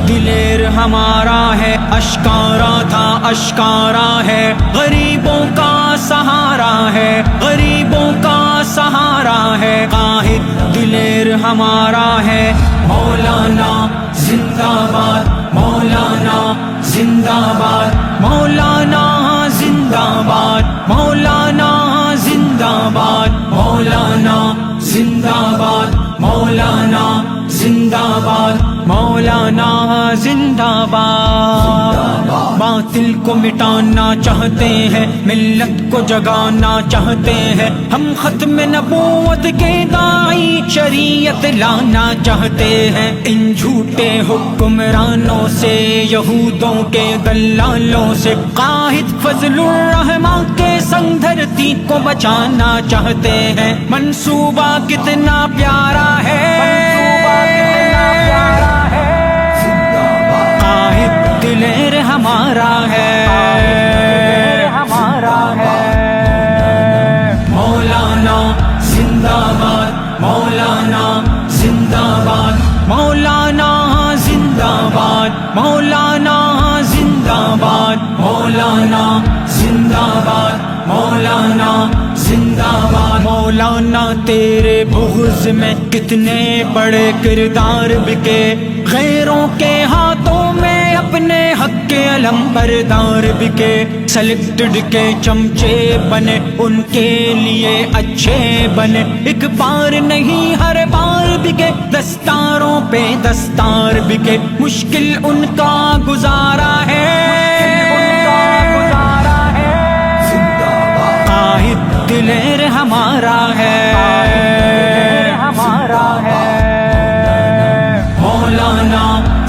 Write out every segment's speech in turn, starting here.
دلیر ہمارا ہے، اشکارا تھا اشکارا ہے، غریبوں کا سہارا ہے، غریبوں کا سہارا ہے، قائد دلیر ہمارا ہے۔ مولانا زندہ باد، مولانا زندہ باد، مولانا زندہ باد، مولانا زندہ باد، مولانا زندہ باد، مولانا زندہ باد، مولانا زندہ باد۔ باطل کو مٹانا چاہتے ہیں، ملت کو جگانا چاہتے ہیں، ہم ختم نبوت کے داعی شریعت لانا چاہتے ہیں۔ ان جھوٹے حکمرانوں سے، یہودوں کے دلالوں سے، قائد فضل الرحمن کے سنگ دھرتی کو بچانا چاہتے ہیں۔ منصوبہ کتنا پیارا ہے، قائد دلیر ہمارا ہے، ہمارا ہے۔ مولانا زندہ باد، مولانا زندہ باد، مولانا زندہ باد، مولانا زندہ باد، مولانا زندہ باد، مولانا زندہ باد۔ مولانا تیرے بغض میں کتنے بڑے کردار بکے، غیروں کے ہاتھوں میں اپنے حق کے علم بردار بکے، سلیکٹڈ کے چمچے بنے، ان کے لیے اچھے بنے، ایک بار نہیں ہر بار بکے، دستاروں پہ دستار بکے، مشکل ان کا گزارا ہے، قائد دلیر ہمارا ہے، ہمارا ہے۔ مولانا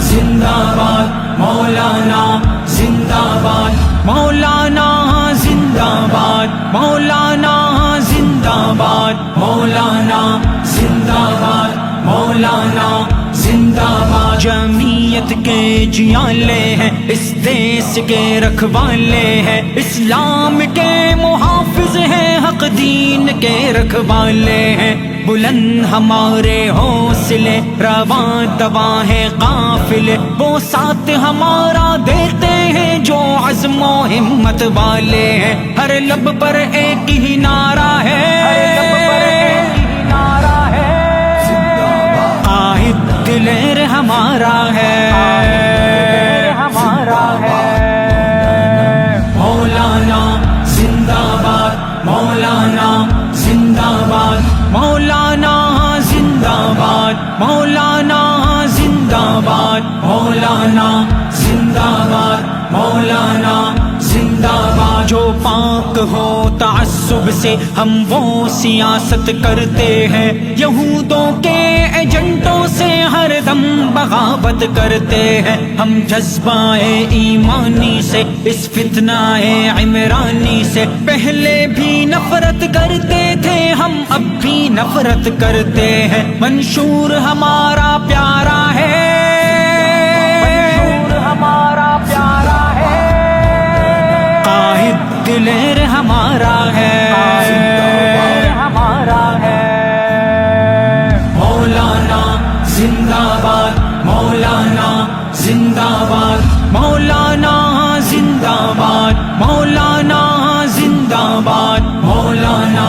زندہ باد، مولانا زندہ باد، مولانا زندہ باد، مولانا زندہ باد، مولانا زندہ باد، مولانا زندہ باد۔ جمعیت کے جیالے ہیں، اس دیس کے رکھوالے ہیں، اسلام کے محافظ ہیں، حق دین کے رکھوالے ہیں، بلند ہمارے حوصلے، رواں دواں ہے قافلے، وہ ساتھ ہمارا دیتے ہیں جو عزم و ہمت والے ہیں، ہر لب پر ایک ہی نعرہ ہے، قائد دلیر ہمارا ہے، ہمارا ہے۔ مولانا زندہ باد، مولانا زندہ باد، مولانا زندہ باد، مولانا زندہ باد، مولانا زندہ باد، مولانا زندہ باد۔ جو پاک ہو تعصب سے ہم وہ سیاست کرتے ہیں، یہودوں کے ایجنٹوں سے ہر دم بغاوت کرتے ہیں، ہم جذبہ ایمانی سے، اس فتنہ عمرانی سے پہلے بھی نفرت کرتے تھے، ہم اب بھی نفرت کرتے ہیں، منشور ہمارا پیارا ہے، منشور ہمارا پیارا ہے، قائد دلیر ہمارا ہے، ہمارا ہے۔ مولانا زندہ باد، مولانا زندہ باد، مولانا زندہ باد، مولانا زندہ باد، مولانا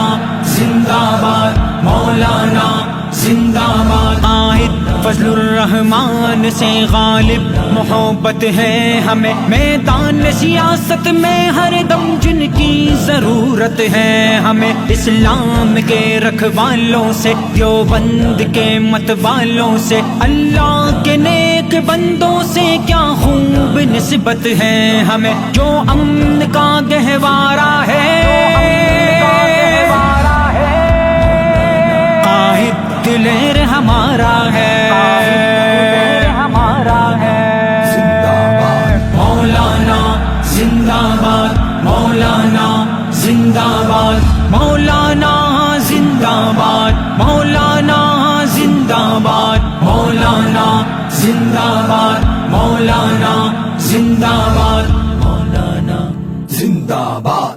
زندہ باد، مولانا زندہ باد۔ قائد فضل الرحمن سے غالب محبت ہے ہمیں، میدان سیاست میں ہر دم جن کی ضرورت ہے ہمیں، اسلام کے رکھوالوں سے، دیوبند کے مت والوں سے، اللہ کے نیک بندوں سے کیا خوب نسبت ہے ہمیں، جو امن کا گہوارہ ہے، قائد دلیر ہمارا ہے، ہمارا ہے۔ مولانا زندہ باد، مولانا زندہ باد، مولانا زندہ باد، مولانا زندہ باد، مولانا زندہ باد، مولانا زندہ باد، مولانا زندہ باد۔